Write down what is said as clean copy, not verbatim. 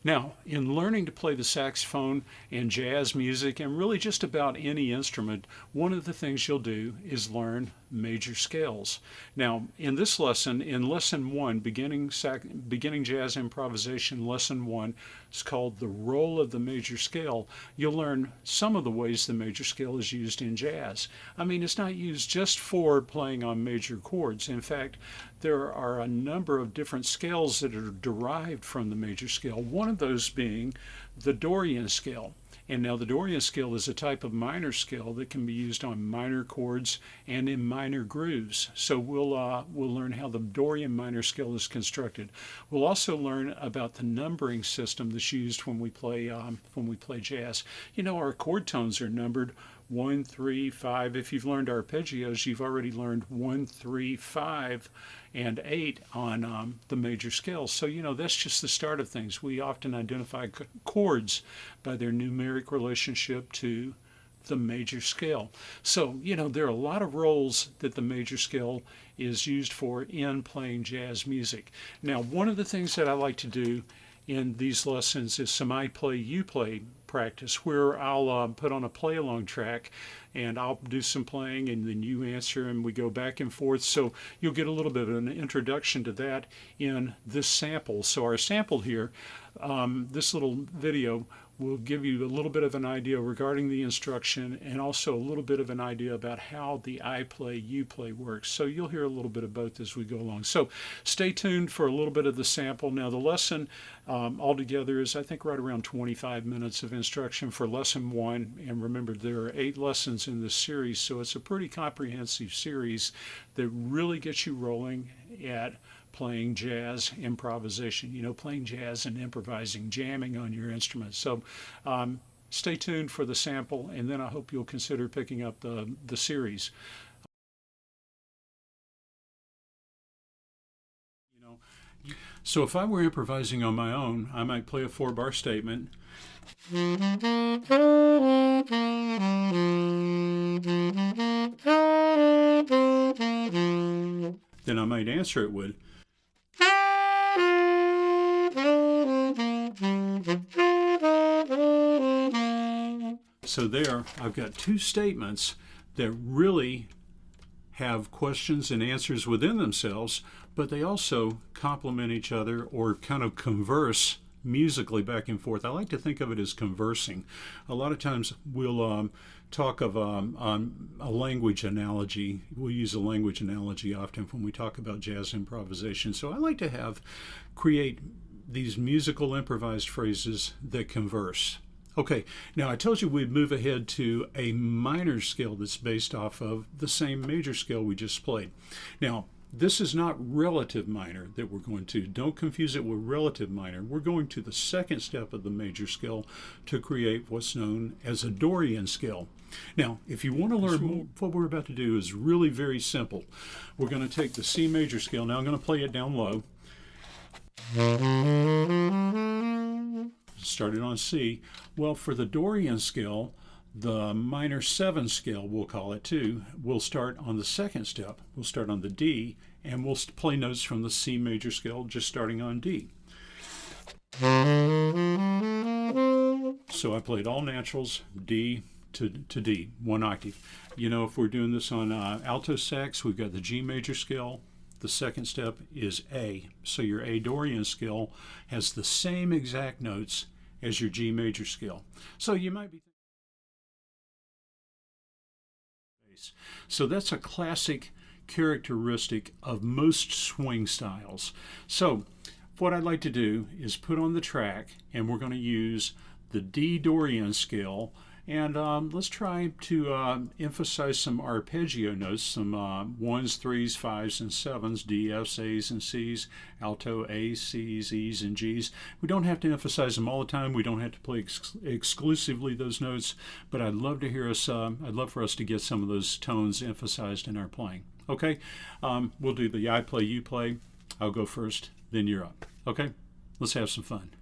Now, in learning to play the saxophone and jazz music and really just about any instrument, one of the things you'll do is learn major scales. Now, in this lesson, in lesson 1, beginning jazz improvisation, lesson 1, it's called the role of the major scale. You'll learn some of the ways the major scale is used in jazz. I mean, it's not used just for playing on major chords. In fact, there are a number of different scales that are derived from the major scale, one of those being the Dorian scale. And now the Dorian scale is a type of minor scale that can be used on minor chords and in minor grooves. So we'll learn how the Dorian minor scale is constructed. We'll also learn about the numbering system that's used when we play jazz. You know, our chord tones are numbered 1, 3, 5. If you've learned arpeggios, you've already learned 1, 3, 5, and 8 on the major scales. So, you know, that's just the start of things. We often identify chords by their numeric relationship to the major scale. So, you know, there are a lot of roles that the major scale is used for in playing jazz music. Now, one of the things that I like to do in these lessons is some I play, you play practice, where I'll put on a play along track and I'll do some playing and then you answer and we go back and forth. So you'll get a little bit of an introduction to that in this sample. So our sample here, this little video will give you a little bit of an idea regarding the instruction and also a little bit of an idea about how the I play, you play works. So you'll hear a little bit of both as we go along. So stay tuned for a little bit of the sample. Now the lesson altogether is I think right around 25 minutes of instruction for lesson 1. And remember, there are 8 lessons in this series, so it's a pretty comprehensive series that really gets you rolling at playing jazz improvisation, you know, playing jazz and improvising, jamming on your instrument. So stay tuned for the sample, and then I hope you'll consider picking up the series. You know, so if I were improvising on my own, I might play a 4-bar statement. Then I might answer it with. So there, I've got 2 statements that really have questions and answers within themselves, but they also complement each other or kind of converse musically back and forth. I like to think of it as conversing. A lot of times we'll talk of a language analogy. We'll use a language analogy often when we talk about jazz improvisation. So I like to create these musical improvised phrases that converse. Okay, now I told you we'd move ahead to a minor scale that's based off of the same major scale we just played. Now, this is not relative minor that we're going to. Don't confuse it with relative minor. We're going to the second step of the major scale to create what's known as a Dorian scale. Now, if you want to learn more, what we're about to do is really very simple. We're going to take the C major scale. Now I'm going to play it down low. Started on C. Well, for the Dorian scale, the minor 7 scale, we'll call it too, we'll start on the second step. We'll start on the D, and we'll play notes from the C major scale, just starting on D. So I played all naturals, D to D, 1 octave. You know, if we're doing this on alto sax, we've got the G major scale. The second step is A. So your A Dorian scale has the same exact notes as your G major scale. So you might be thinking, so that's a classic characteristic of most swing styles. So what I'd like to do is put on the track, and we're going to use the D Dorian scale, and let's try to emphasize some arpeggio notes, some 1s, 3s, 5s, and 7s, D, Fs, As, and Cs, alto A, Cs, Es, and Gs. We don't have to emphasize them all the time. We don't have to play exclusively those notes, but I'd love to hear us, I'd love for us to get some of those tones emphasized in our playing. Okay, we'll do the I play, you play. I'll go first, then you're up. Okay, let's have some fun.